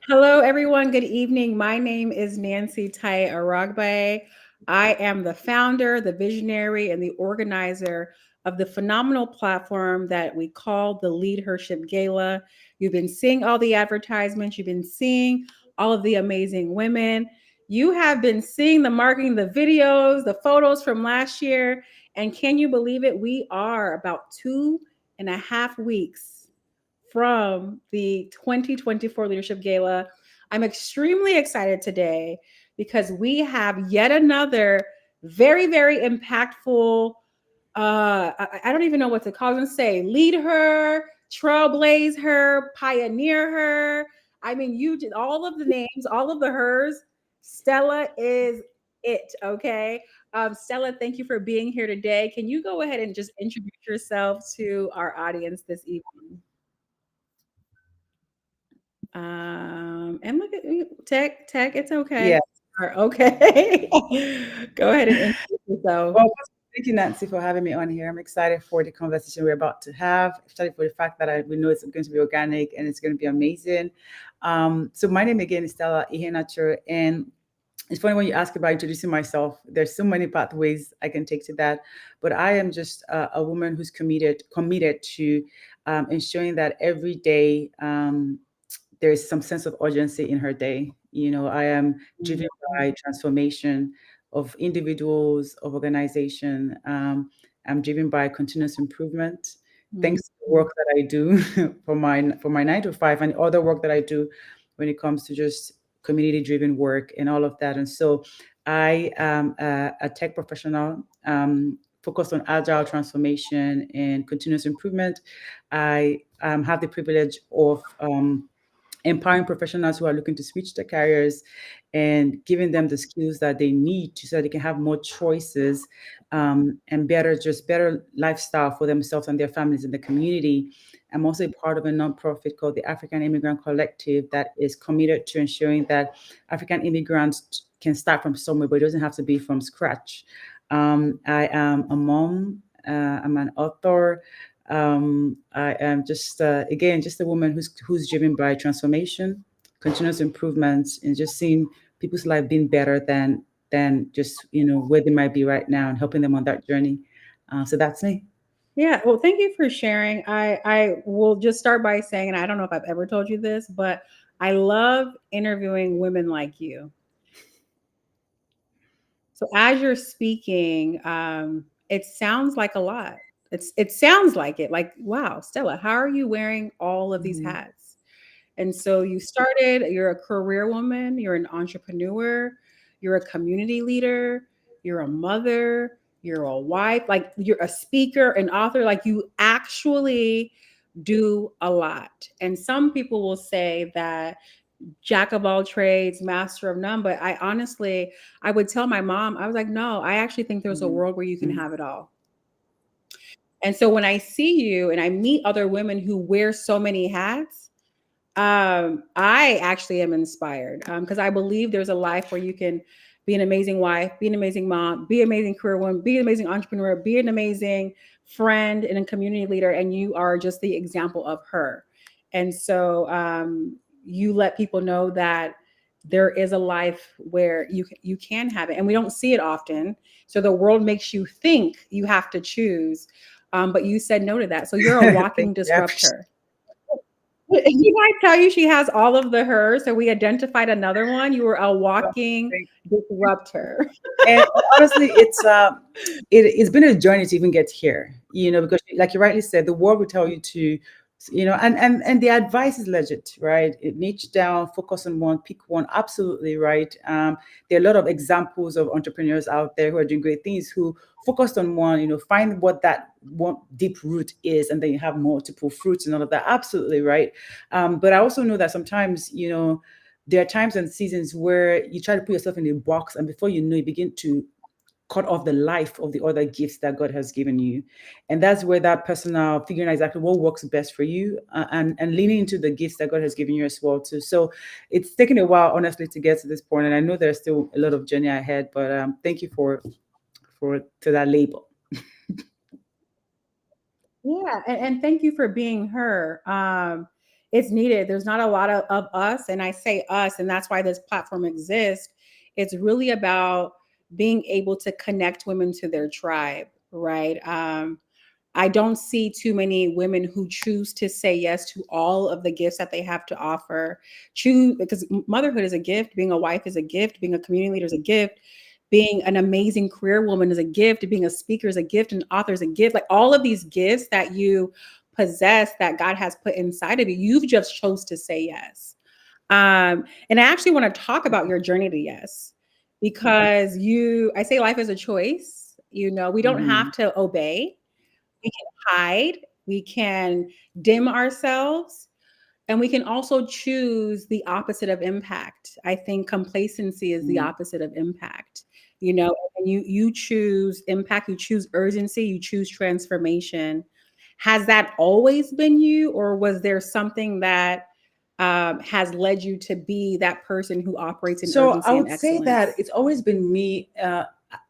Hello, everyone. Good evening. My name is Nancy Tai Aragbe. I am the founder, the visionary, and the organizer of the phenomenal platform that we call the LeadHERship Gala. You've been seeing all the advertisements, you've been seeing all of the amazing women. You have been seeing the marketing, the videos, the photos from last year. And can you believe it? We are about 2.5 weeks from the 2024 Leadership Gala. I'm extremely excited today because we have yet another very, very impactful. I don't even know what to call them. Say, lead her, trailblaze her, pioneer her. I mean, you did all of the names, all of the hers. Stella is it. Okay. Stella, thank you for being here today. Can you go ahead and just introduce yourself to our audience this evening? And look at you, Tech, it's okay. Yeah. Okay. Go ahead and introduce yourself. Well, first, thank you, Nancy, for having me on here. I'm excited for the conversation we're about to have. Excited for the fact that we know it's going to be organic and it's going to be amazing. So my name again is Stella Ihenacho, and it's funny when you ask about introducing myself. There's so many pathways I can take to that, but I am just a woman who's committed to ensuring that every day there is some sense of urgency in her day. I am driven by transformation of individuals, of organization. I'm driven by continuous improvement. Thanks to the work that I do for my 9 to 5 and other work that I do when it comes to just community driven work and all of that. And so I am a tech professional focused on agile transformation and continuous improvement. I have the privilege of empowering professionals who are looking to switch their careers and giving them the skills that they need to so they can have more choices and better lifestyle for themselves and their families in the community. I'm also a part of a nonprofit called the African Immigrant Collective that is committed to ensuring that African immigrants can start from somewhere, but it doesn't have to be from scratch. I am a mom. I'm an author. I am just again just a woman who's driven by transformation, continuous improvements, and just seeing people's life being better than just where they might be right now and helping them on that journey. So that's me. Yeah, well, thank you for sharing. I will just start by saying, and I don't know if I've ever told you this, but I love interviewing women like you. So as you're speaking, it sounds like a lot. It sounds like it. Like, wow, Stella, how are you wearing all of these Mhm. hats? And so you started, you're a career woman, you're an entrepreneur, you're a community leader, you're a mother, you're a wife, like you're a speaker, an author, like you actually do a lot. And some people will say that jack of all trades, master of none, but I honestly, I would tell my mom, I was like, no, I actually think there's a Mhm. world where you can Mhm. have it all. And so when I see you and I meet other women who wear so many hats, I actually am inspired because I believe there's a life where you can be an amazing wife, be an amazing mom, be an amazing career woman, be an amazing entrepreneur, be an amazing friend and a community leader, and you are just the example of her. And so you let people know that there is a life where you can have it, and we don't see it often. So the world makes you think you have to choose, but you said no to that. So you're a Thank walking you. I appreciate. disruptor. Did I tell you she has all of the her? So we identified another one. You were a Well, walking thank disruptor. And honestly, it's been a journey to even get here. Because like you rightly said, the world will tell you to, and the advice is legit, right? It niche down, focus on one, pick one. Absolutely right. There are a lot of examples of entrepreneurs out there who are doing great things who focused on one. Find what that one deep root is, and then you have multiple fruits and all of that. Absolutely right. But I also know that sometimes, there are times and seasons where you try to put yourself in a box, and before you know, you begin to cut off the life of the other gifts that God has given you. And that's where that personal figuring out exactly what works best for you, and leaning into the gifts that God has given you as well too. So it's taken a while, honestly, to get to this point, and I know there's still a lot of journey ahead. But thank you for to that label. Yeah, and thank you for being her. it's needed. There's not a lot of us, and I say us, and that's why this platform exists. It's really about being able to connect women to their tribe, right? I don't see too many women who choose to say yes to all of the gifts that they have to offer. Choose, because motherhood is a gift, being a wife is a gift, being a community leader is a gift, being an amazing career woman is a gift, being a speaker is a gift, an author is a gift. Like all of these gifts that you possess that God has put inside of you, you've just chose to say yes. And I actually want to talk about your journey to yes, because I say life is a choice. We don't Mm-hmm. have to obey. We can hide, we can dim ourselves, and we can also choose the opposite of impact. I think complacency is the opposite of impact. And you choose impact, you choose urgency, you choose transformation. Has that always been you, or was there something that has led you to be that person who operates in So I urgency and would say that excellence? it's always been me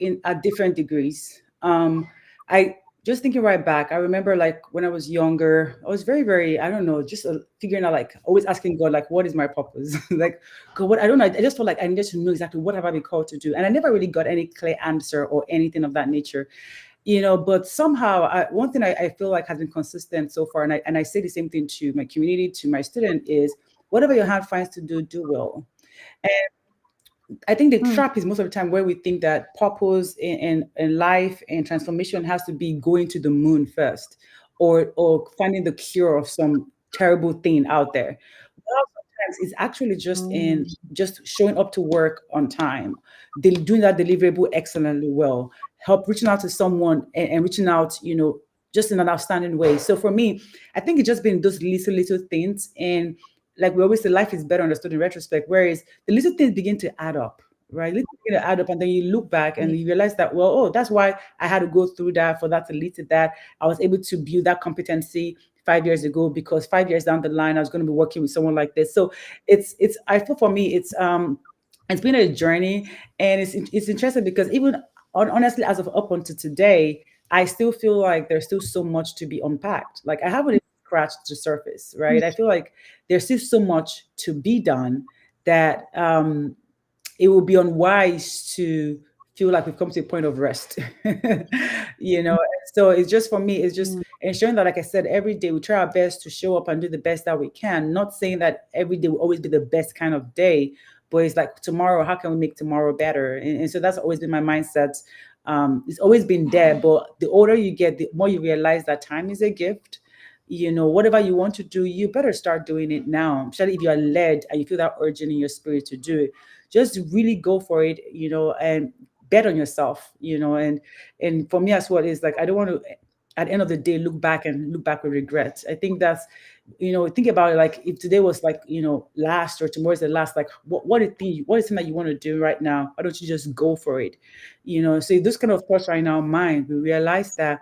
in at different degrees. I just thinking right back, I remember like when I was younger, I was very, very, I don't know, just figuring out like always asking God, like, what is my purpose? Like, God, what I don't know. I just felt like I needed to know exactly what have I been called to do. And I never really got any clear answer or anything of that nature. But somehow one thing I feel like has been consistent so far, and I say the same thing to my community, to my student, is whatever your hand finds to do, do well. I think the Hmm. trap is most of the time where we think that purpose in life and transformation has to be going to the moon first, or finding the cure of some terrible thing out there. Well, sometimes it's actually just in Mm. just showing up to work on time, doing that deliverable excellently well, help reaching out to someone and reaching out, just in an outstanding way. So for me, I think it's just been those little things. And like we always say, life is better understood in retrospect, whereas the little things begin to add up, right? Little things begin to add up, and then you look back Yeah. and you realize that, well, oh, that's why I had to go through that for that to lead to that. I was able to build that competency 5 years ago because 5 years down the line, I was going to be working with someone like this. So it's I feel for me, it's been a journey, and it's interesting because even honestly, as of up until today, I still feel like there's still so much to be unpacked. Like I haven't even scratched the surface, right? I feel like there's still so much to be done that it would be unwise to feel like we've come to a point of rest. you know, so it's just for me, it's just Mm. ensuring that, like I said, every day we try our best to show up and do the best that we can. Not saying that every day will always be the best kind of day, but it's like tomorrow, how can we make tomorrow better? And so that's always been my mindset. It's always been there, but the older you get, the more you realize that time is a gift. Whatever you want to do, you better start doing it now, especially if you are led and you feel that urging in your spirit to do it. Just really go for it, and bet on yourself, and for me as well, is like I don't want to at the end of the day look back with regret. I think that's, think about it, like if today was like, last, or tomorrow's the last, like what is thing that you want to do right now? Why don't you just go for it? So if those kind of thoughts are in our mind, we realize that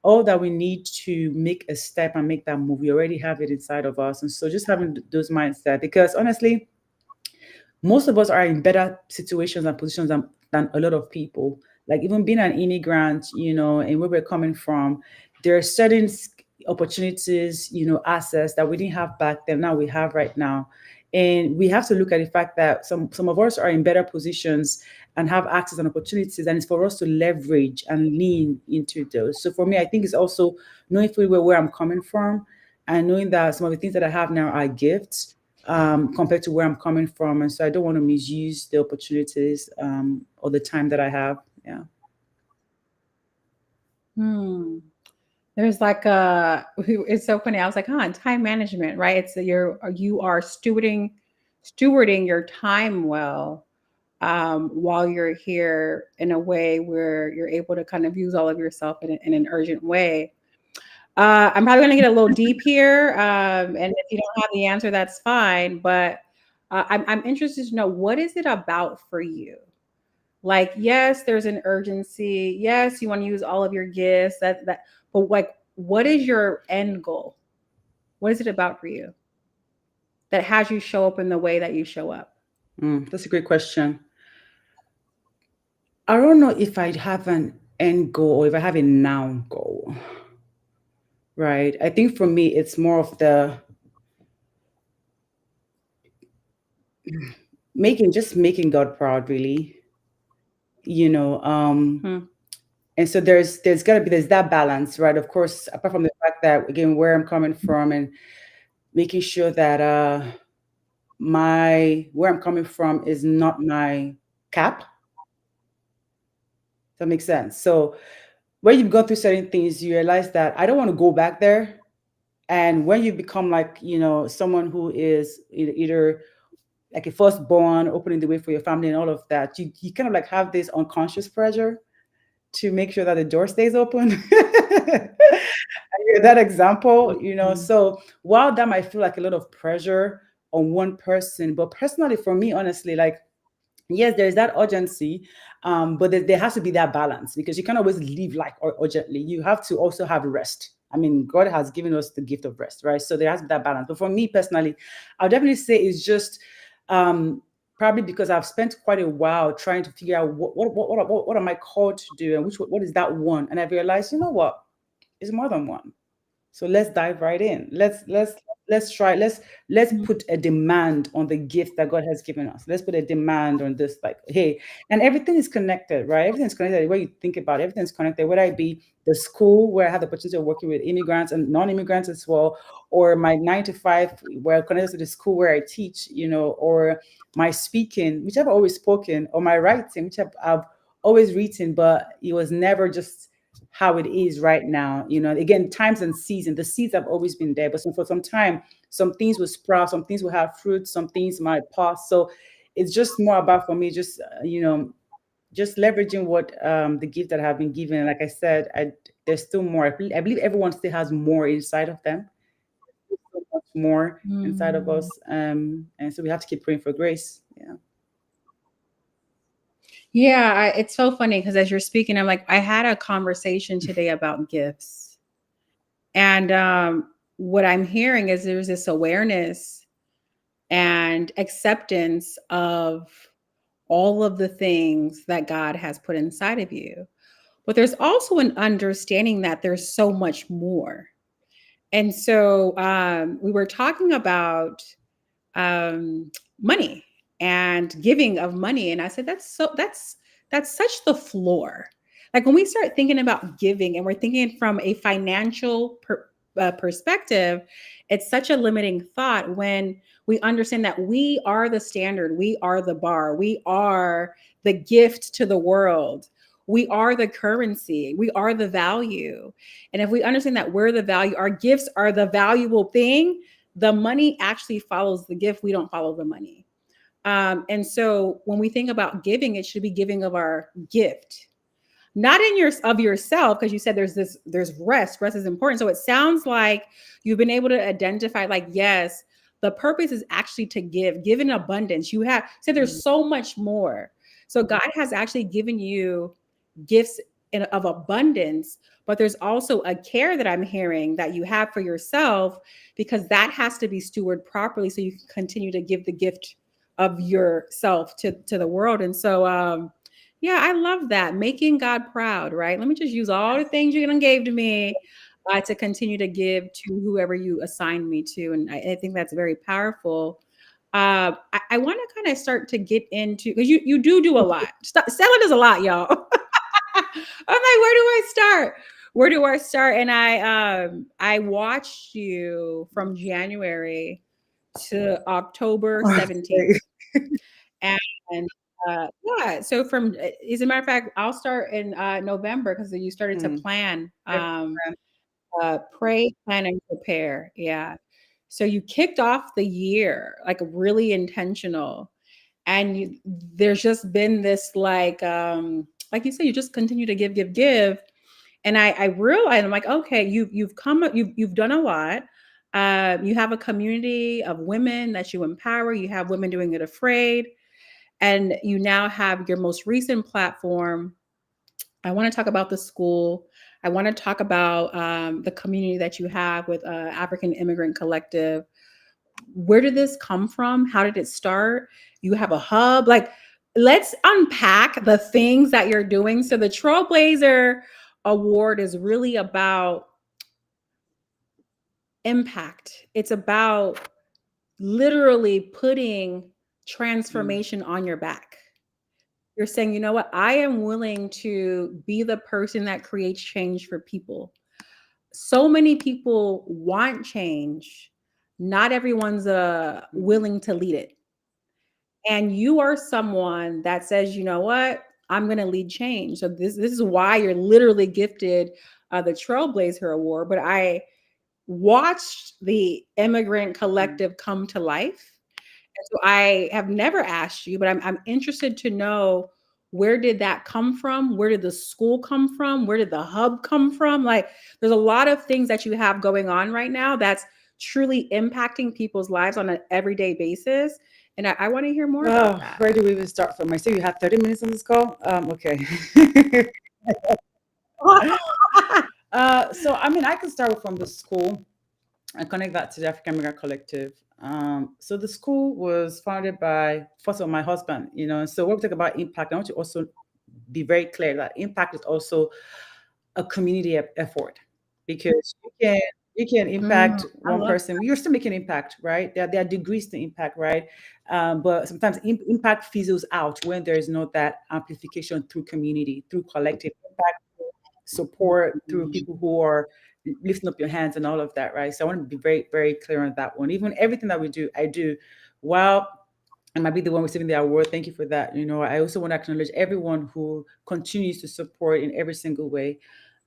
all that we need to make a step and make that move, we already have it inside of us. And so just having those mindset, because honestly, most of us are in better situations and positions than a lot of people. Like even being an immigrant, and where we're coming from, there are certain opportunities, access that we didn't have back then. Now we have right now, and we have to look at the fact that some of us are in better positions and have access and opportunities, and it's for us to leverage and lean into those. So for me, I think it's also knowing fully well where I'm coming from, and knowing that some of the things that I have now are gifts, compared to where I'm coming from. And so I don't want to misuse the opportunities, or the time that I have. Yeah. Hmm. There's like it's so funny. I was like, huh, time management, right? It's that you are stewarding your time well, while you're here in a way where you're able to kind of use all of yourself in an urgent way. I'm probably going to get a little deep here, and if you don't have the answer, that's fine. But I'm interested to know, what is it about for you? Like, yes, there's an urgency. Yes, you want to use all of your gifts. But like, what is your end goal? What is it about for you that has you show up in the way that you show up? That's a great question. I don't know if I have an end goal or if I have a now goal, right? I think for me, it's more of the making God proud, really. You know, Hmm. and so there's got to be there's that balance, right? Of course, apart from the fact that again where I'm coming from and making sure that my where I'm coming from is not my cap. Does that make sense? So when you've gone through certain things, you realize that I don't want to go back there. And when you become like, someone who is either like a firstborn, opening the way for your family and all of that, you kind of like have this unconscious pressure to make sure that the door stays open. That example, Mhm. so while that might feel like a lot of pressure on one person, but personally for me, honestly, like, yes, there's that urgency, but there has to be that balance because you can't always live like urgently. You have to also have rest. I mean, God has given us the gift of rest, right? So there has to be that balance. But for me personally, I'll definitely say it's just um, probably because I've spent quite a while trying to figure out what am I called to do and what is that one, and I've realized, you know what, it's more than one. So let's dive right in. Let's try. Let's Mhm. put a demand on the gift that God has given us. Let's put a demand on this, like, hey, and everything is connected, right? Everything's connected. The way you think about it, everything's connected, whether it be the school where I have the opportunity of working with immigrants and non-immigrants as well, or my 9 to 5 where connected to the school where I teach, or my speaking, which I've always spoken, or my writing, which I've always written, but it was never just how it is right now. Again, times and seasons. The seeds have always been there, but for some time, some things will sprout, some things will have fruit, some things might pass. So it's just more about for me, just just leveraging what the gift that I have been given. Like I said, there's still more. I believe everyone still has more inside of them. There's so much more inside of Mm. us, and so we have to keep praying for grace. Yeah. Yeah, it's so funny because as you're speaking, I'm like, I had a conversation today about gifts. And what I'm hearing is there's this awareness and acceptance of all of the things that God has put inside of you. But there's also an understanding that there's so much more. And so we were talking about um, money and giving of money, and I said that's such the floor. Like when we start thinking about giving and we're thinking from a financial perspective, it's such a limiting thought when we understand that we are the standard, we are the bar, we are the gift to the world. We are the currency. We are the value. And if we understand that we're the value, our gifts are the valuable thing, the money actually follows the gift. We don't follow the money. And so when we think about giving, it should be giving of our gift, not in your of yourself, because you said there's rest. Rest is important. So it sounds like you've been able to identify, like, yes, the purpose is actually to give in abundance. You have said there's so much more. So God has actually given you gifts of abundance, but there's also a care that I'm hearing that you have for yourself, because that has to be stewarded properly so you can continue to give the gift of yourself to the world. And so yeah, I love that. Making God proud, right? Let me just use all the things you done gave to me to continue to give to whoever you assigned me to. And I think that's very powerful. I want to kind of start to get into, because you do a lot. Stella does a lot, y'all. I'm like, where do I start? Where do I start? And I watched you from January to October 17th. And yeah, so from as a matter of fact, I'll start in November because you started to Mm. plan, pray, plan, and prepare. Yeah. So you kicked off the year like really intentional, and there's just been this like you said, you just continue to give, and I realized, I'm like, okay, you've done a lot. You have a community of women that you empower. You have women doing it afraid, and you now have your most recent platform. I want to talk about the school. I want to talk about the community that you have with African Immigrant Collective. Where did this come from? How did it start? You have a hub. Like, let's unpack the things that you're doing. So the Trailblazer Award is really about impact. It's about literally putting transformation on your back. You're saying, you know what? I am willing to be the person that creates change for people. So many people want change. Not everyone's willing to lead it. And you are someone that says, you know what? I'm going to lead change. So this is why you're literally gifted the Trailblazer Award. But I watched the immigrant collective come to life. And so I have never asked you, but I'm interested to know, where did that come from? Where did the school come from? Where did the hub come from? Like, there's a lot of things that you have going on right now that's truly impacting people's lives on an everyday basis. And I want to hear more about Oh, that. where do we even start from? I say you have 30 minutes on this call. Okay. So I mean, I can start from the school and connect that to the African Immigrant Collective. So the school was founded by, first of all, my husband. So when we talk about impact, I want to also be very clear that impact is also a community effort, because you can Mm, impact I one love person. You're still making impact, right? There are degrees to impact, right? But sometimes impact fizzles out when there is not that amplification through community, through collective impact, support, through people who are lifting up your hands and all of that, right? So I want to be very, very clear on that one. Even everything that we do, I do while I might be the one receiving the award. Thank you for that. I also want to acknowledge everyone who continues to support in every single way.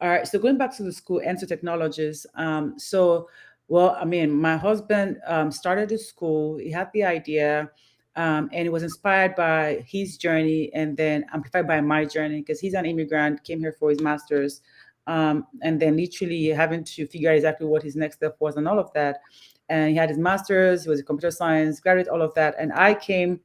All right. So going back to the school, Enso Technologies. Well, I mean, my husband started the school. He had the idea, and it was inspired by his journey and then amplified by my journey, because he's an immigrant, came here for his master's, and then literally having to figure out exactly what his next step was and all of that. And he had his master's, he was a computer science graduate, all of that. And I came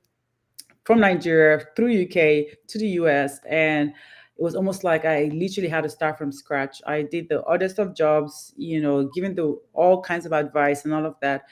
from Nigeria through UK to the US, and it was almost like I literally had to start from scratch. I did the oddest of jobs, giving the all kinds of advice and all of that.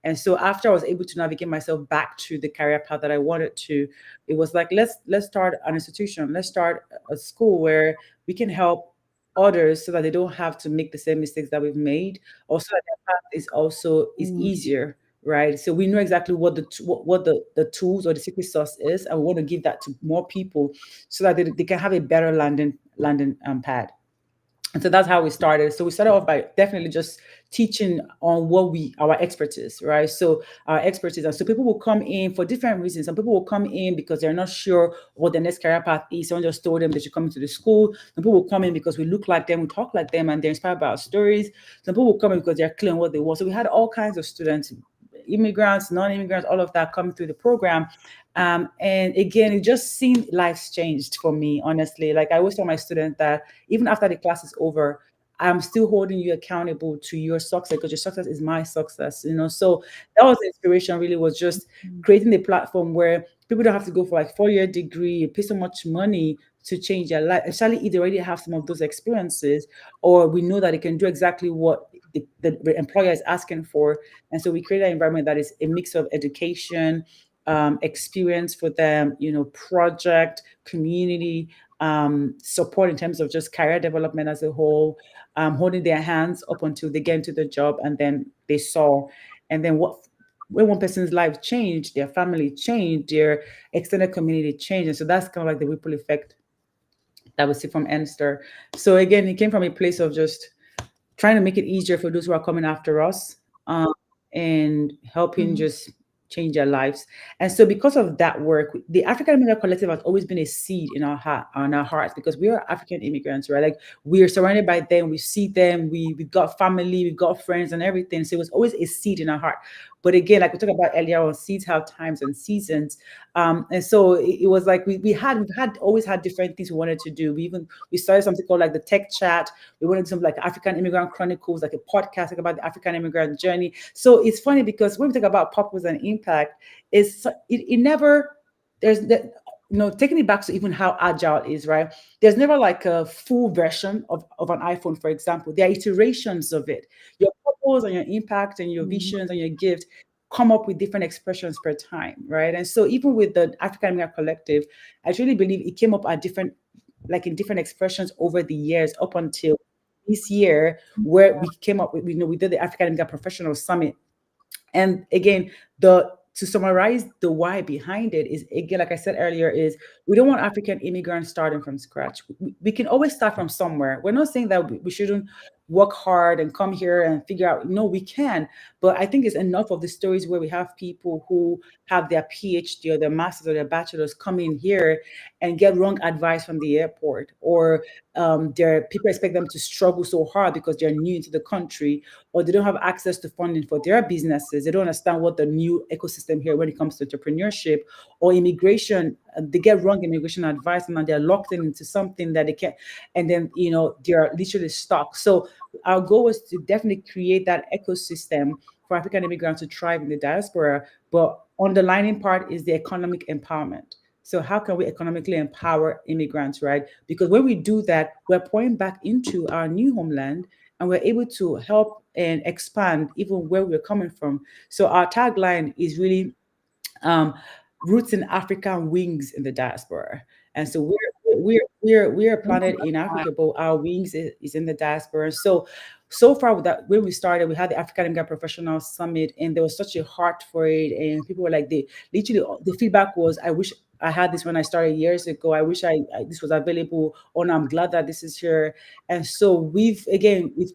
And so after I was able to navigate myself back to the career path that I wanted to, it was like, let's start an institution, let's start a school where we can help others so that they don't have to make the same mistakes that we've made, or so that their path is Mm. easier, right? So we know exactly what the tools or the secret sauce is, and we want to give that to more people so that they can have a better landing pad. And so that's how we started. So we started off by definitely just teaching on our expertise, right? So our expertise, and so people will come in for different reasons. Some people will come in because they're not sure what their next career path is. Someone just told them they should come into the school. Some people will come in because we look like them, we talk like them, and they're inspired by our stories. Some people will come in because they're clear on what they want. So we had all kinds of students, immigrants, non-immigrants, all of that coming through the program. And again, it just seemed life's changed for me, honestly. Like I always tell my students that even after the class is over, I'm still holding you accountable to your success, because your success is my success. So that was the inspiration, really, was just creating a platform where people don't have to go for like 4-year degree, pay so much money to change their life, especially if they already have some of those experiences, or we know that they can do exactly what the employer is asking for. And so we create an environment that is a mix of education, experience for them, project, community, support in terms of just career development as a whole, holding their hands up until they get into the job, and then they saw. And then when one person's life changed, their family changed, their extended community changed. And so that's kind of like the ripple effect that we see from Enster. So again, it came from a place of just trying to make it easier for those who are coming after us, and helping Mhm. just change their lives. And so because of that work, the African Immigrant Collective has always been a seed in our hearts, because we are African immigrants, right? Like we are surrounded by them, we see them, we've got family, we've got friends and everything. So it was always a seed in our heart. But again, like we talked about earlier on, seeds have times and seasons. And so it was like we've had always had different things we wanted to do. We started something called like the Tech Chat. We wanted something like African Immigrant Chronicles, like a podcast like about the African immigrant journey. So it's funny because when we talk about purpose and impact, it never there's the, taking it back to even how agile it is, right? There's never like a full version of an iPhone, for example. There are iterations of it. Your purpose and your impact and your Mhm. visions and your gift come up with different expressions per time, right? And so even with the African American Collective, I truly believe it came up at different, like in different expressions over the years up until this year, where we came up with, we did the African American Professional Summit. And again, the to summarize the why behind it is, again, like I said earlier, is we don't want African immigrants starting from scratch. We can always start from somewhere. We're not saying that we shouldn't work hard and come here and figure out. No, we can. But I think it's enough of the stories where we have people who have their PhD or their master's or their bachelor's come in here and get wrong advice from the airport, or their people expect them to struggle so hard because they're new into the country, or they don't have access to funding for their businesses. They don't understand what the new ecosystem here when it comes to entrepreneurship or immigration. They get wrong immigration advice, and then they're locked into something that they can't, and then they're literally stuck. So our goal was to definitely create that ecosystem for African immigrants to thrive in the diaspora. But underlining part is the economic empowerment. So how can we economically empower immigrants, right? Because when we do that, we're pouring back into our new homeland, and we're able to help and expand even where we're coming from. So our tagline is really um, roots in Africa, wings in the diaspora. And so we're a planet in Africa, but our wings is in the diaspora. So far with that, when we started, we had the African Immigrant Professional Summit, and there was such a heart for it. And people were like, they literally, the feedback was, I wish I had this when I started years ago. I wish this was available. Oh, no, I'm glad that this is here. And so we've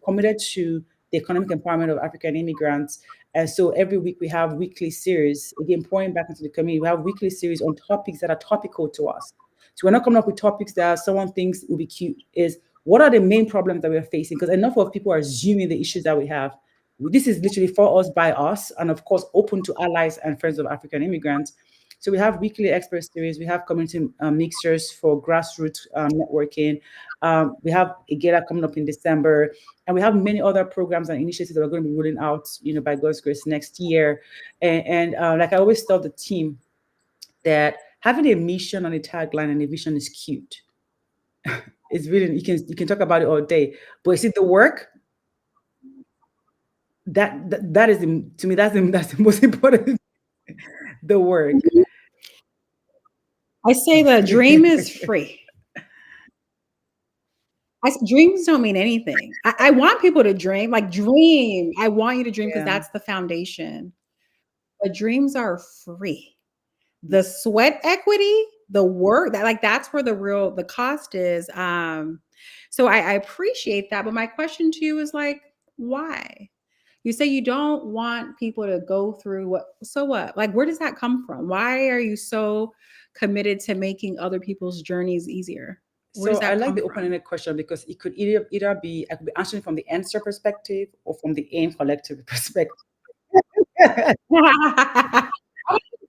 committed to the economic empowerment of African immigrants. And so every week we have weekly series, again, pouring back into the community. We have weekly series on topics that are topical to us. So we're not coming up with topics that someone thinks will be cute. Is what are the main problems that we're facing? Because enough of people are assuming the issues that we have. This is literally for us, by us, and of course, open to allies and friends of African immigrants. So we have weekly expert series. We have community mixers for grassroots networking. We have a Gala coming up in December, and we have many other programs and initiatives that we're going to be rolling out, by God's grace, next year. And like I always tell the team, that having a mission on a tagline and a vision is cute. It's really, you can talk about it all day, but you see the work that is to me, that's the most important. The work. I say the dream is free. Dreams don't mean anything. I want people to dream, like dream. I want you to dream because Yeah. that's the foundation. But dreams are free. The sweat equity, the work, that's where the cost is. So I appreciate that. But my question to you is like, why? You say you don't want people to go through so what? Like, where does that come from? Why are you so committed to making other people's journeys easier? Where does So I that like come the from? open-ended question because it could either be, I could be answering from the answer perspective or from the aim collective perspective.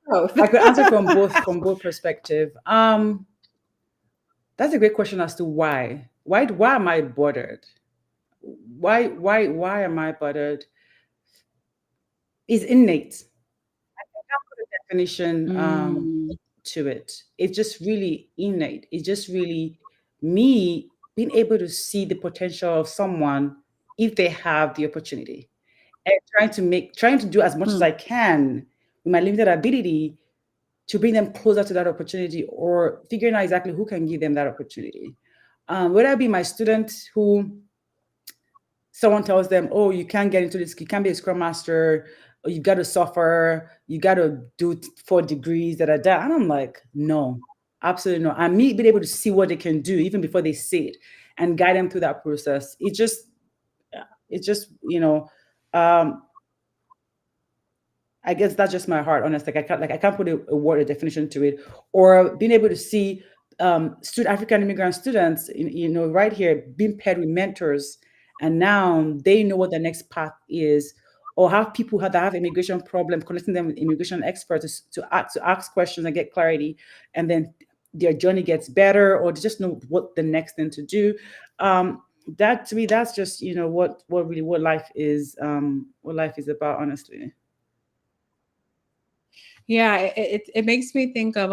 Both. I could answer from both perspective. That's a great question as to why. Why am I bothered? Why am I bothered? Is innate. I can't put a definition Mm, to it. It's just really innate. It's just really me being able to see the potential of someone if they have the opportunity, and trying to do as much as mm. I can with my limited ability to bring them closer to that opportunity, or figuring out exactly who can give them that opportunity. Whether it be my student who someone tells them, "Oh, you can't get into this. You can't be a scrum master. Or you got to suffer. You got to do 4 degrees that are that." And I'm like, no, absolutely no. And me being able to see what they can do even before they see it and guide them through that process. It's just um, I guess that's just my heart, honestly. I can't put a word, a definition to it, or being able to see African immigrant students, right here, being paired with mentors, and now they know what the next path is, or have people that have immigration problems, connecting them with immigration experts to ask questions and get clarity, and then their journey gets better, or they just know what the next thing to do. That to me, that's just what life is about, honestly. Yeah, it makes me think of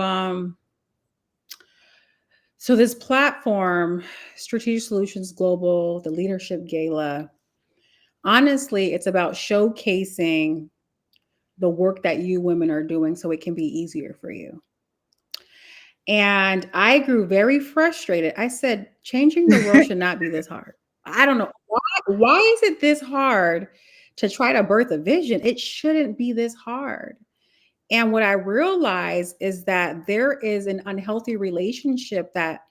so this platform, Strategic Solutions Global, the Leadership Gala. Honestly, it's about showcasing the work that you women are doing so it can be easier for you. And I grew very frustrated. I said, changing the world should not be this hard. I don't know why is it this hard to try to birth a vision? It shouldn't be this hard. And what I realize is that there is an unhealthy relationship that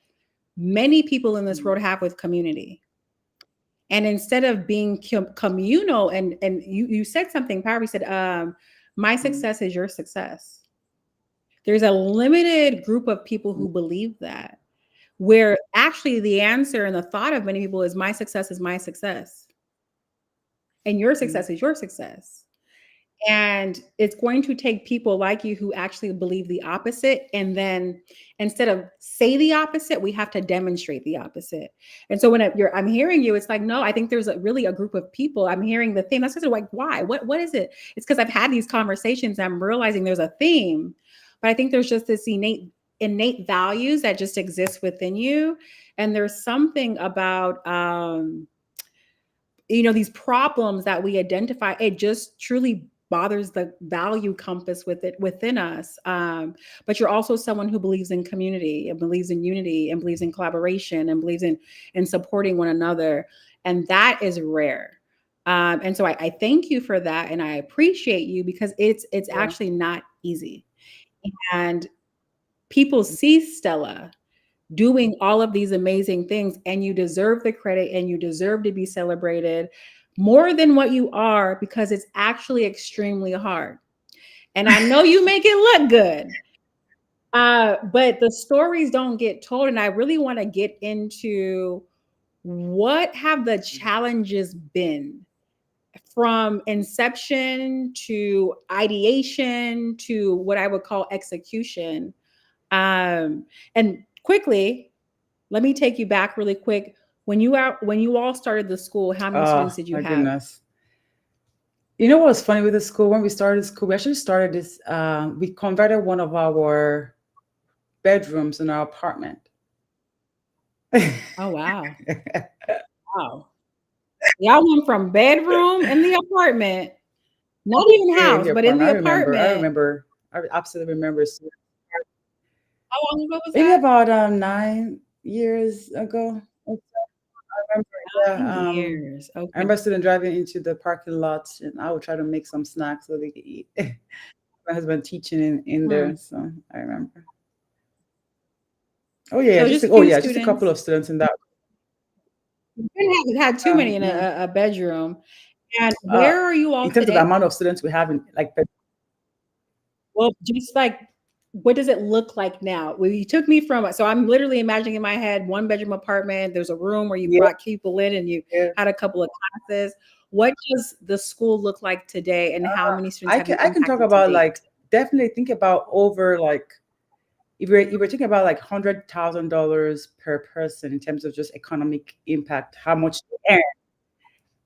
many people in this world have with community. And instead of being communal, and you said something powerful, you said, my success is your success. There's a limited group of people who believe that, where actually the answer and the thought of many people is my success is my success. And your success is your success. And it's going to take people like you who actually believe the opposite. And then instead of say the opposite, we have to demonstrate the opposite. And so when I'm hearing you, it's like, no, I think there's really a group of people. I'm hearing the theme. That's just like, why? What is it? It's because I've had these conversations. I'm realizing there's a theme, but I think there's just this innate values that just exist within you. And there's something about, these problems that we identify, it just truly bothers the value compass within us. But you're also someone who believes in community and believes in unity and believes in collaboration and believes in supporting one another. And that is rare. And so I thank you for that. And I appreciate you because it's actually not easy. And people see Stella doing all of these amazing things, and you deserve the credit and you deserve to be celebrated more than what you are, because it's actually extremely hard. And I know you make it look good, but the stories don't get told. And I really want to get into what have the challenges been from inception to ideation to what I would call execution. And quickly, let me take you back really quick. When you all started the school, how many students did you my have? goodness. You know what was funny with the school? When we started school, we actually started this, we converted one of our bedrooms in our apartment. Oh, wow. Wow. Y'all went from bedroom in the apartment, not even house, but in the I apartment. absolutely remember. How long ago was Maybe that? about 9 years ago. I remember, yeah. 9 years. I Okay. remember students driving into the parking lot, and I would try to make some snacks so they could eat. My husband teaching in there, so I remember. Oh yeah, So just just a few just a couple students. of students in that. You couldn't have had too many in Yeah. a bedroom. And where are you all In terms of the today? amount of students we have in like Well, just like, what does it look like now? Well, you took me from, so I'm literally imagining in my head, one bedroom apartment. There's a room where you yeah, brought people in and you yeah. had a couple of classes. What does the school look like today, and how many students have you I can talk impacted to about date? like definitely think about over like if you're thinking about like $100,000 per person in terms of just economic impact, how much they earn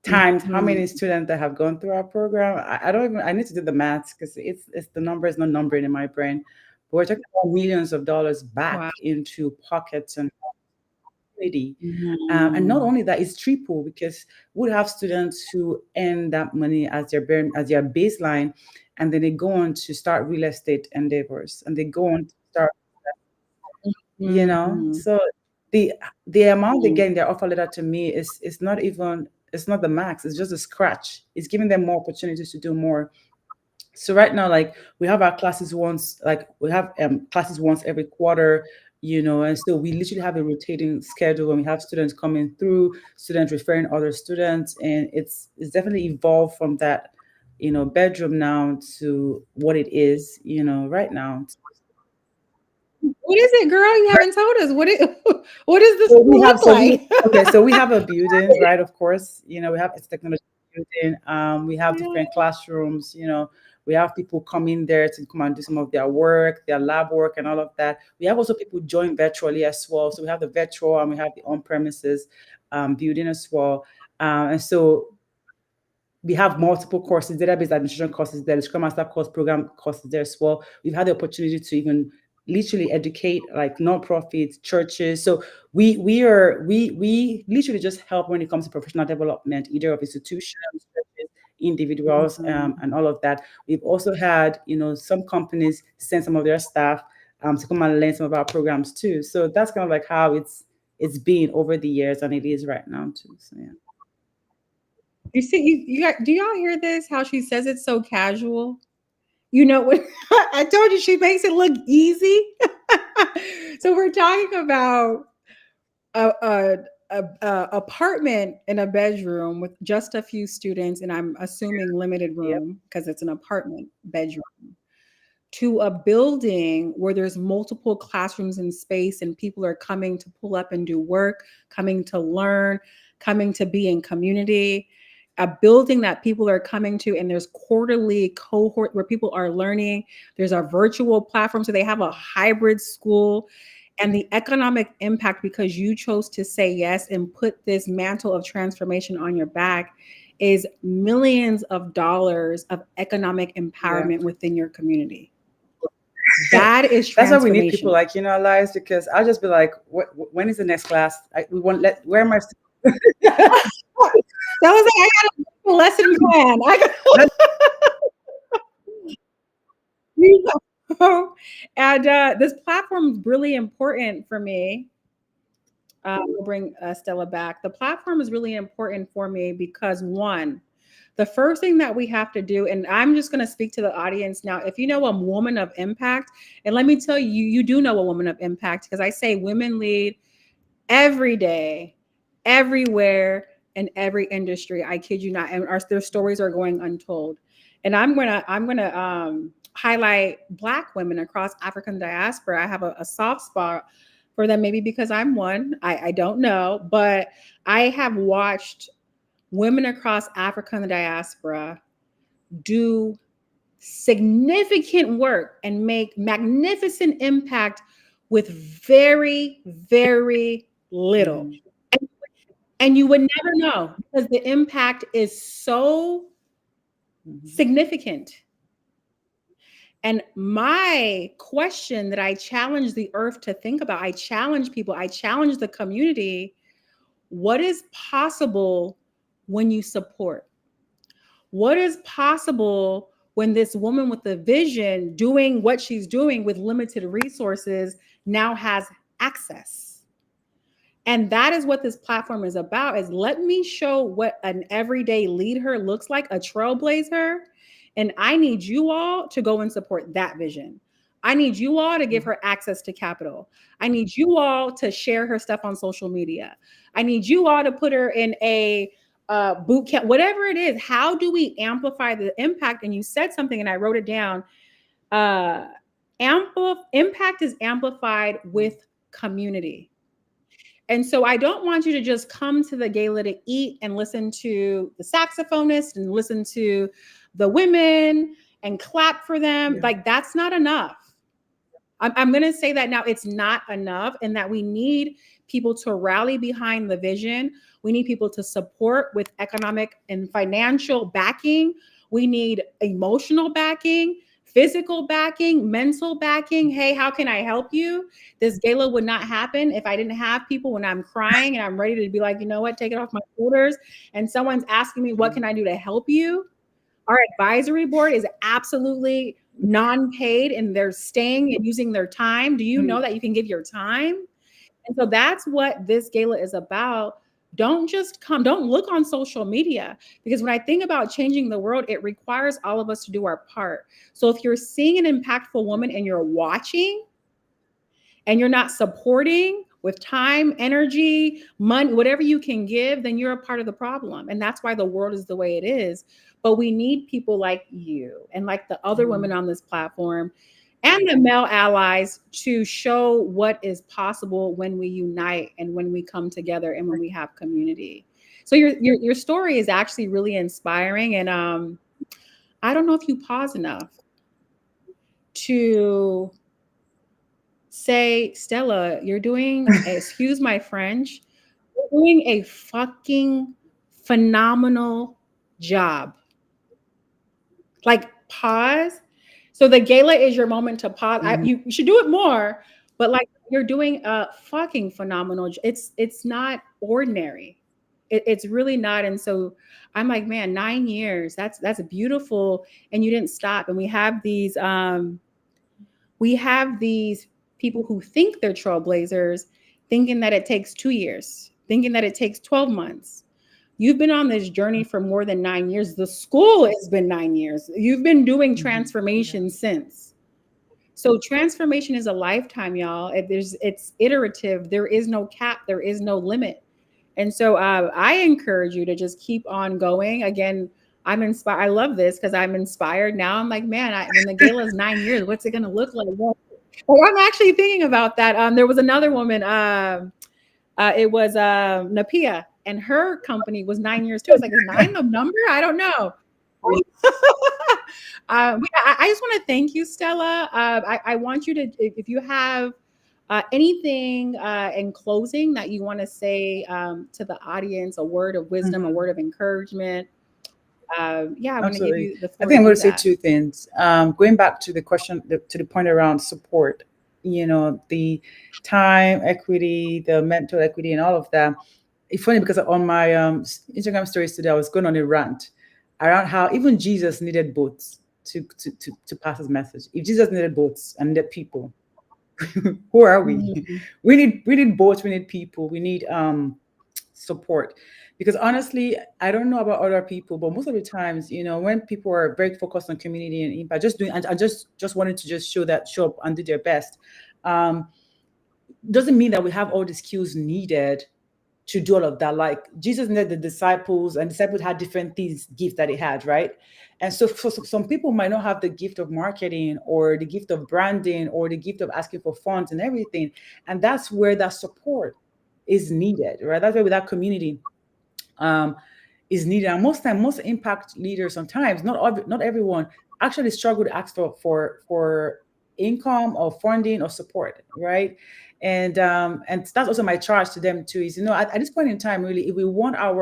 times how Mhm. many students that have gone through our program. I don't even I need to do the maths because it's the number is not numbering in my brain. But we're talking about millions of dollars Wow. back into pockets and community. And not Mhm. only that, it's triple because we have students who earn that money as as their baseline, and then they go on to start real estate endeavors, and they go on to start, Mhm. So the amount they Mhm. get in their offer letter to me is not even it's not the max. It's just a scratch. It's giving them more opportunities to do more. So right now, like we have our classes once, like we have classes once every quarter, and so we literally have a rotating schedule when we have students coming through, students referring other students, and it's definitely evolved from that, bedroom now to what it is, right now. What is it, girl? You haven't told us. What does the So school look like? we have a building, right? Of course, we have it's technology building. We have different classrooms. We have people come in there to come and do some of their work, their lab work, and all of that. We have also people join virtually as well. So we have the virtual and we have the on-premises building as well. And so we have multiple courses, database administration courses there, the Scrum Master course program courses there as well. We've had the opportunity to even literally educate like nonprofits, churches. So we literally just help when it comes to professional development, either of institutions, churches, individuals, Mhm. and all of that. We've also had, some companies send some of their staff to come and learn some of our programs too. So that's kind of like how it's been over the years, and it is right now too. So yeah. You see, do y'all hear this? How she says it's so casual? You know what? I told you she makes it look easy. So we're talking about a apartment in a bedroom with just a few students, and I'm assuming limited Yep. room because it's an apartment bedroom, to a building where there's multiple classrooms in space and people are coming to pull up and do work, coming to learn, coming to be in community. A building that people are coming to, and there's quarterly cohort where people are learning. There's a virtual platform, so they have a hybrid school. And the economic impact, because you chose to say yes and put this mantle of transformation on your back, is millions of dollars of economic Yeah. empowerment within your community. That is That's why we need people transformational. like you in our lives, because I'll just be like, when is the next class? We want where am I? That was like, I had a lesson plan. You know? And this platform is really important for me. We'll bring Stella back. The platform is really important for me because, one, the first thing that we have to do, and I'm just going to speak to the audience now. If you know a woman of impact, and let me tell you, you do know a woman of impact, because I say women lead every day, everywhere, in every industry. I kid you not, and their stories are going untold. And I'm gonna highlight Black women across African diaspora. I have a soft spot for them, maybe because I'm one. I don't know, but I have watched women across Africa and the diaspora do significant work and make magnificent impact with very, very little. Mhm. And you would never know because the impact is so Mhm. significant. And my question that I challenge the earth to think about, I challenge people, I challenge the community: what is possible when you support? What is possible when this woman with the vision doing what she's doing with limited resources now has access? And that is what this platform is about, is let me show what an everyday leader looks like, a trailblazer. And I need you all to go and support that vision. I need you all to give her access to capital. I need you all to share her stuff on social media. I need you all to put her in a boot camp, whatever it is. How do we amplify the impact? And you said something, and I wrote it down. Uh, Impact is amplified with community. And so I don't want you to just come to the gala to eat and listen to the saxophonist and listen to the women and clap for them. Yeah. Like, that's not enough. I'm going to say that now, it's not enough, and that we need people to rally behind the vision. We need people to support with economic and financial backing. We need emotional backing, physical backing, mental backing. Hey, how can I help you? This gala would not happen if I didn't have people when I'm crying and I'm ready to be like, you know what, take it off my shoulders. And someone's asking me, what can I do to help you? Our advisory board is absolutely non-paid, and they're staying and using their time. Do you know that you can give your time? And so that's what this gala is about. Don't just come, don't look on social media, because when I think about changing the world, it requires all of us to do our part. So if you're seeing an impactful woman and you're watching and you're not supporting with time, energy, money, whatever you can give, then you're a part of the problem. And that's why the world is the way it is. But we need people like you and like the other women on this platform and the male allies to show what is possible when we unite and when we come together and when we have community. So your story is actually really inspiring. And I don't know if you pause enough to say, Stella, you're doing, excuse my French, you're doing a fucking phenomenal job. Like, pause. So the gala is your moment to pause. Mhm. You should do it more, but like, you're doing a fucking phenomenal. It's not ordinary. It's really not. And so I'm like, man, 9 years. That's beautiful. And you didn't stop. And we have these people who think they're trailblazers, thinking that it takes 2 years, thinking that it takes 12 months. You've been on this journey for more than 9 years. The school has been 9 years. You've been doing transformation since. So transformation is a lifetime, y'all. It's iterative. There is no cap. There is no limit. And so I encourage you to just keep on going. Again, I'm inspired. I love this because I'm inspired now. I'm like, man, when the gala is 9 years, what's it going to look like? Well, I'm actually thinking about that. There was another woman. It was Napia, and her company was 9 years too. It's like, is nine the number? I don't know. I just want to thank you, Stella. I want you to, if you have anything in closing that you want to say to the audience, a word of wisdom, a word of encouragement. Yeah, I'm going to give Absolutely. you the I floor think I'm to going do to say that. two things. Going back to the question, to the point around support, the time equity, the mental equity, and all of that. It's funny because on my Instagram stories today, I was going on a rant around how even Jesus needed boats to pass his message. If Jesus needed boats and needed people, who are we? Mhm. We need boats, we need people, we need support. Because honestly, I don't know about other people, but most of the times, when people are very focused on community and impact, just doing and just wanted to just show up and do their best, um, doesn't mean that we have all the skills needed to do all of that. Like Jesus needed the disciples, and disciples had different things, gifts that they had, right? And so for some people might not have the gift of marketing or the gift of branding or the gift of asking for funds and everything. And that's where that support is needed, right? That's where that community um, is needed. And most impact leaders sometimes, not everyone, actually struggle to ask for income or funding or support, right? And that's also my charge to them too. Is at this point in time, really, if we want our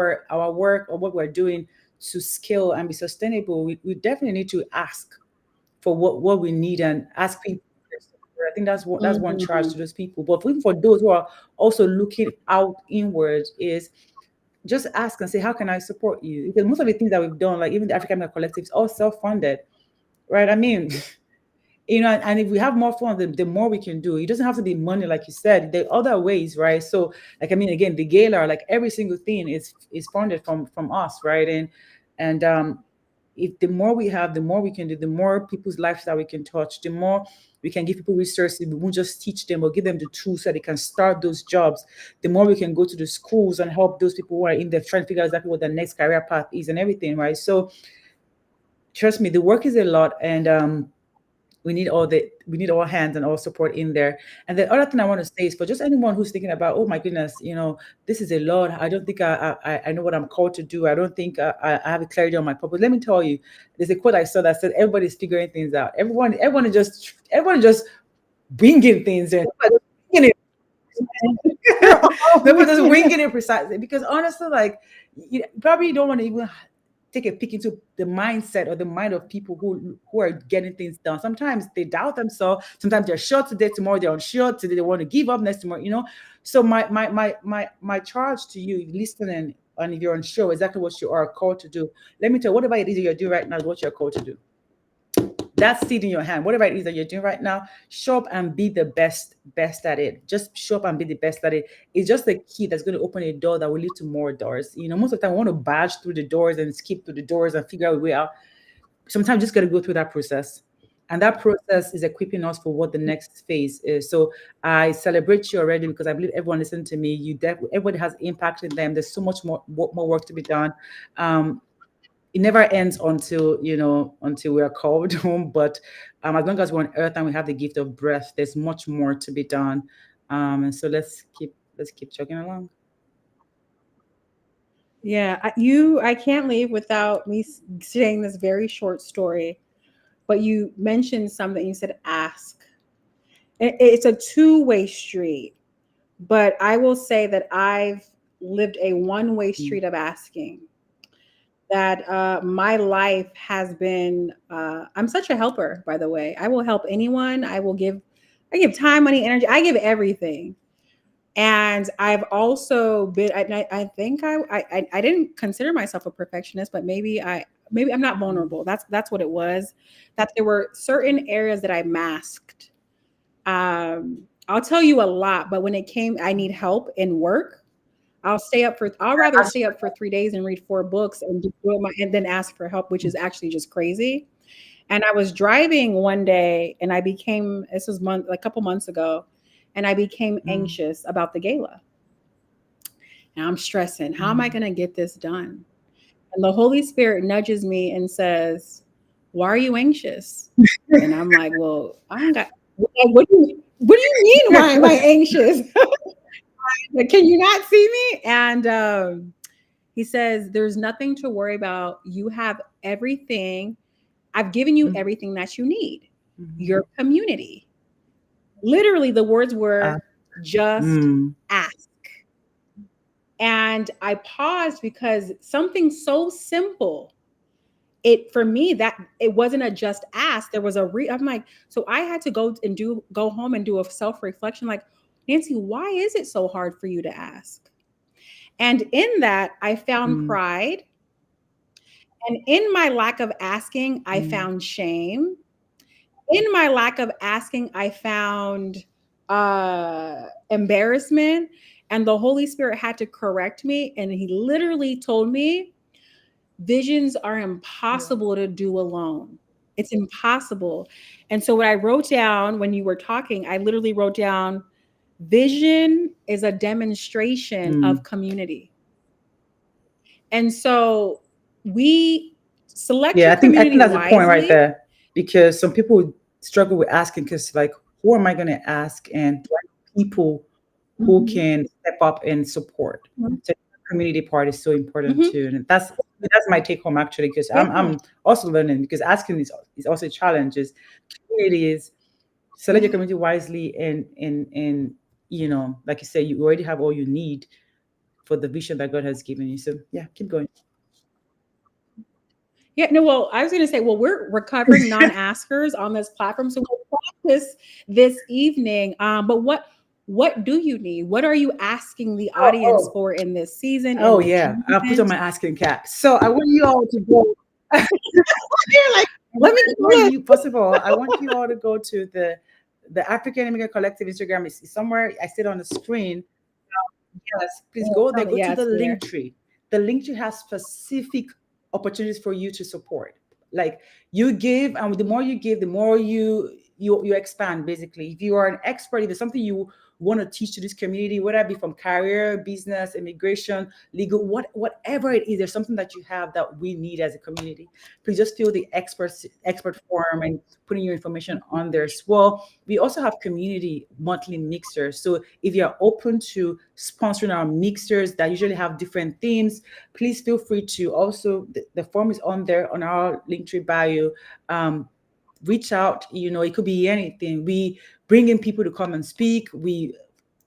work or what we're doing to scale and be sustainable, we definitely need to ask for what we need and ask people. I think that's one charge Mhm. to those people. But even for those who are also looking out inwards, is just ask and say, how can I support you? Because most of the things that we've done, like even the African American Collective, is all self-funded, right? I mean, and if we have more fun, the more we can do. It doesn't have to be money, like you said. There are other ways, right? So, like, I mean, again, the gala, like every single thing is funded from us, right? And if the more we have, the more we can do, the more people's lives that we can touch, the more we can give people resources. We won't just teach them or give them the tools so they can start those jobs. The more we can go to the schools and help those people who are in there trying to figure out exactly what their next career path is and everything, right? So trust me, the work is a lot, and we need all hands and all support in there. And the other thing I want to say is for just anyone who's thinking about, oh my goodness, this is a lot. I don't think I know what I'm called to do. I don't think I have a clarity on my purpose. Let me tell you, there's a quote I saw that said everybody's figuring things out. Everyone is just bringing things in. Nobody just winging it precisely, because honestly, like, you probably don't want to even take a peek into the mindset or the mind of people who are getting things done. Sometimes they doubt themselves. Sometimes they're sure today, tomorrow they're unsure. Today they want to give up, next tomorrow. So my charge to you, listening, and if you're unsure exactly what you are called to do, let me tell you, whatever it is you're doing right now is what you're called to do. That seed in your hand, whatever it is that you're doing right now, show up and be the best at it. Just show up and be the best at it. It's just the key that's going to open a door that will lead to more doors. Most of the time we want to barge through the doors and skip through the doors and figure out a way out. Sometimes you just got to go through that process. And that process is equipping us for what the next phase is. So I celebrate you already, because I believe everyone listening to me, everybody has impact in them. There's so much more work to be done. It never ends until we are called home. But as long as we're on earth and we have the gift of breath, there's much more to be done. And so let's keep chugging along. Yeah, I can't leave without me saying this very short story. But you mentioned something. You said ask. It's a two-way street. But I will say that I've lived a one-way Mm. street of asking. That my life has been. I'm such a helper, by the way. I will help anyone. I give time, money, energy. I give everything. And I've also been. I think I didn't consider myself a perfectionist, but maybe I'm not vulnerable. That's what it was. That there were certain areas that I masked. I'll tell you a lot, but when it came, I need help in work. I'll rather stay up for 3 days and read 4 books and and then ask for help, which is actually just crazy. And I was driving one day and this was a couple months ago, and I became Mm, anxious about the gala. And I'm stressing, how am I mm. going to get this done? And the Holy Spirit nudges me and says, "Why are you anxious?" And I'm like, "Well, I don't got what do you mean why am I anxious? Like, can you not see me?" And he says, "There's nothing to worry about. You have everything. I've given you Mm, everything that you need. mhm. Your community." Literally, the words Ah, were, "Just mm, ask." And I paused because something so simple, it for me, that it wasn't a just ask. There was I'm like, so I had to go home and do a self-reflection, like, Nancy, why is it so hard for you to ask? And in that, I found mm, pride. And in my lack of asking, I mm. found shame. In my lack of asking, I found embarrassment. And the Holy Spirit had to correct me. And he literally told me, visions are Yeah. impossible to do alone. It's impossible. And so what I wrote down when you were talking, I literally wrote down, vision is a demonstration Mm. of community. And so we select Yeah, your I think community that's the point right wisely. there, because some people struggle with asking because like, who am I going to ask, and do I know people who Mhm. can step up and support? Mhm. So community part is so important Mhm. too, and that's my take home actually, because Yeah. I'm also learning, because asking is also a challenge. Is community is select your Yeah. community wisely, and like you say, you already have all you need for the vision that God has given you. So yeah, keep going. Yeah, no, well, I was going to say, well, we're recovering non-askers on this platform, so we'll practice this evening. But what do you need? What are you asking the Oh, audience oh, for in this season, in oh this yeah. I'll put on moment? my asking cap. So I want you all to go. You're like, let me I want do you, first of all, I want you all to go to the African Immigrant Collective Instagram. Is somewhere I see it on the screen. Yes, please this. go there. Tell me, Go to yeah, the it's there. link tree. The link tree has specific opportunities for you to support. Like, you give, and the more you give, the more you expand. Basically, if you are an expert, if there's something you want to teach to this community, whether it be from career, business, immigration, legal, whatever it is, there's something that you have that we need as a community. Please just fill the expert form and putting your information on there as well. We also have community monthly mixers. So if you're open to sponsoring our mixers that usually have different themes, please feel free to also, the form is on there on our Linktree bio. Reach out. It could be anything. We bring in people to come and speak. We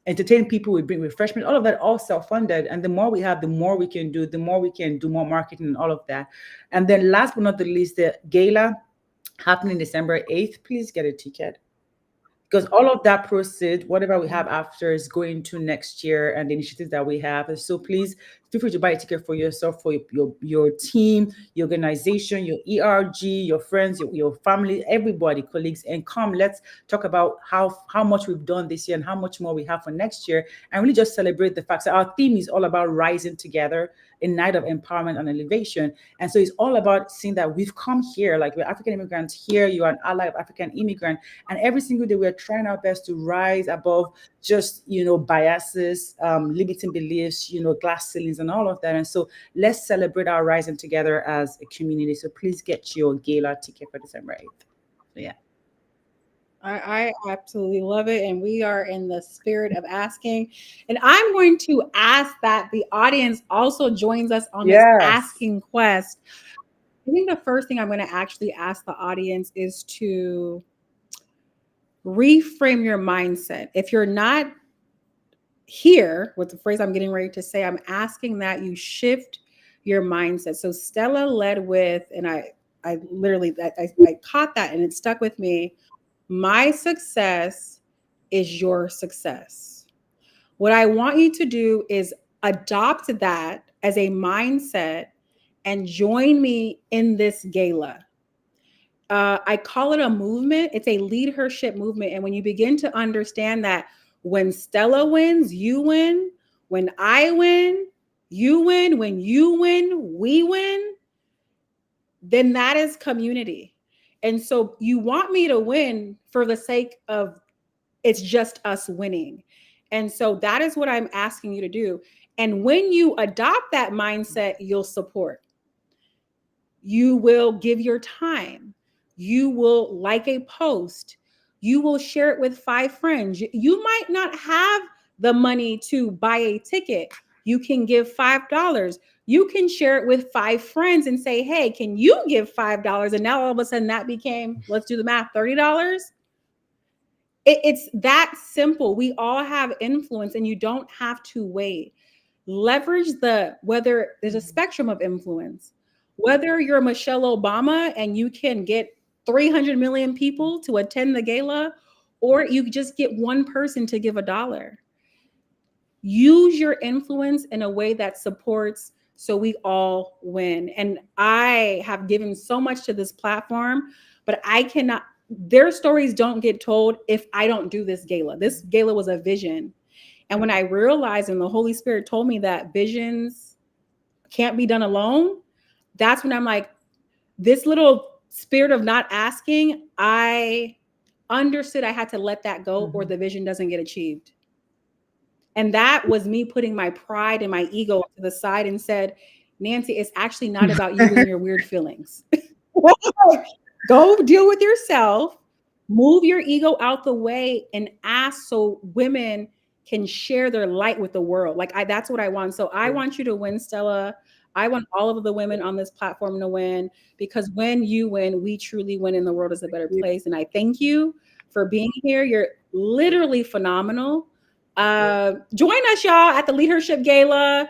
entertain people. We bring refreshment. All of that, all self-funded. And the more we have, the more we can do. The more we can do more marketing and all of that. And then last but not the least, the gala happening December 8th. Please get a ticket, because all of that proceed, whatever we have after, is going to next year and the initiatives that we have. And so please feel free to buy a ticket for yourself, for your team, your organization, your ERG, your friends, your family, everybody, colleagues, and come. Let's talk about how much we've done this year and how much more we have for next year, and really just celebrate the fact that our theme is all about rising together, a night of empowerment and elevation. And so it's all about seeing that we've come here, like we're African immigrants here, you are an ally of African immigrant, and every single day we're trying our best to rise above just biases, limiting beliefs, glass ceilings and all of that. And so let's celebrate our rising together as a community. So please get your gala ticket for December 8th. So yeah. I absolutely love it. And we are in the spirit of asking. And I'm going to ask that the audience also joins us on this Yes. asking quest. I think the first thing I'm going to actually ask the audience is to reframe your mindset. If you're not here with the phrase I'm getting ready to say, I'm asking that you shift your mindset. So Stella led with, and I literally, I caught that and it stuck with me. My success is your success. What I want you to do is adopt that as a mindset and join me in this gala. I call it a movement. It's a leadership movement. And when you begin to understand that when Stella wins, you win. When I win, you win. When you win, we win. Then that is community. And so you want me to win for the sake of it's just us winning. And so that is what I'm asking you to do. And when you adopt that mindset, you'll support. You will give your time. You will like a post. You will share it with 5 friends. You might not have the money to buy a ticket. You can give $5. You can share it with 5 friends and say, hey, can you give $5? And now all of a sudden that became, let's do the math, $30. It's that simple. We all have influence and you don't have to wait. Leverage whether there's a spectrum of influence, whether you're Michelle Obama and you can get 300 million people to attend the gala, or you just get one person to give $1. Use your influence in a way that supports so we all win. And I have given so much to this platform, but I cannot, their stories don't get told if I don't do this gala. This gala was a vision. And when I realized and the Holy Spirit told me that visions can't be done alone, that's when I'm like, this little spirit of not asking, I understood I had to let that go or the vision doesn't get achieved. And that was me putting my pride and my ego to the side and said, Nancy, it's actually not about you and your weird feelings. Go deal with yourself, move your ego out the way and ask so women can share their light with the world. Like that's what I want. So I want you to win, Stella. I want all of the women on this platform to win, because when you win, we truly win and the world is a better place. And I thank you for being here. You're literally phenomenal. Join us, y'all, at the LeadHERship Gala.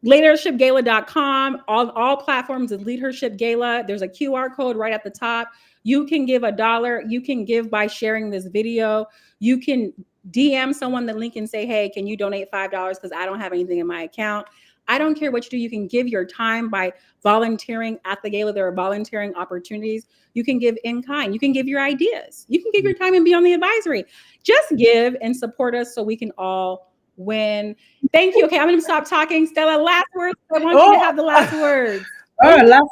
LeadHERshipGala.com. All platforms of LeadHERship Gala. There's a QR code right at the top. You can give $1. You can give by sharing this video. You can DM someone the link and say, hey, can you donate $5? Because I don't have anything in my account. I don't care what you do. You can give your time by volunteering at the gala. There are volunteering opportunities. You can give in kind. You can give your ideas. You can give your time and be on the advisory. Just give and support us so we can all win. Thank you. Okay, I'm going to stop talking. Stella, last words. I want you to have the last words. All right, last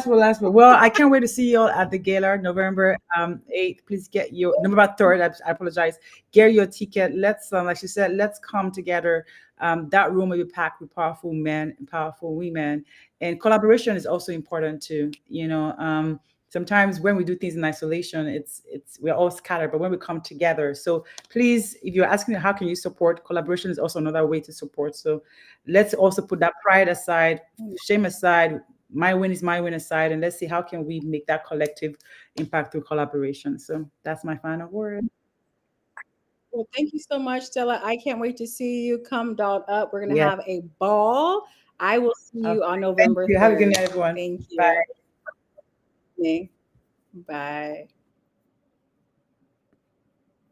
word. Well, I can't wait to see you all at the gala, November 8th. Please get your November 3rd. I apologize. Get your ticket. Let's, like she said, let's come together. That room will be packed with powerful men and powerful women. And collaboration is also important too. You know, sometimes when we do things in isolation, we're all scattered. But when we come together, so please, if you're asking how can you support, collaboration is also another way to support. So let's also put that pride aside, shame aside. My win is my win aside, and let's see how can we make that collective impact through collaboration. So that's my final word. Well, thank you so much, Stella. I can't wait to see you. Come dolled up. We're going to have a ball. I will see you on November 3rd. Have a good night, everyone. Thank you. Bye. Bye.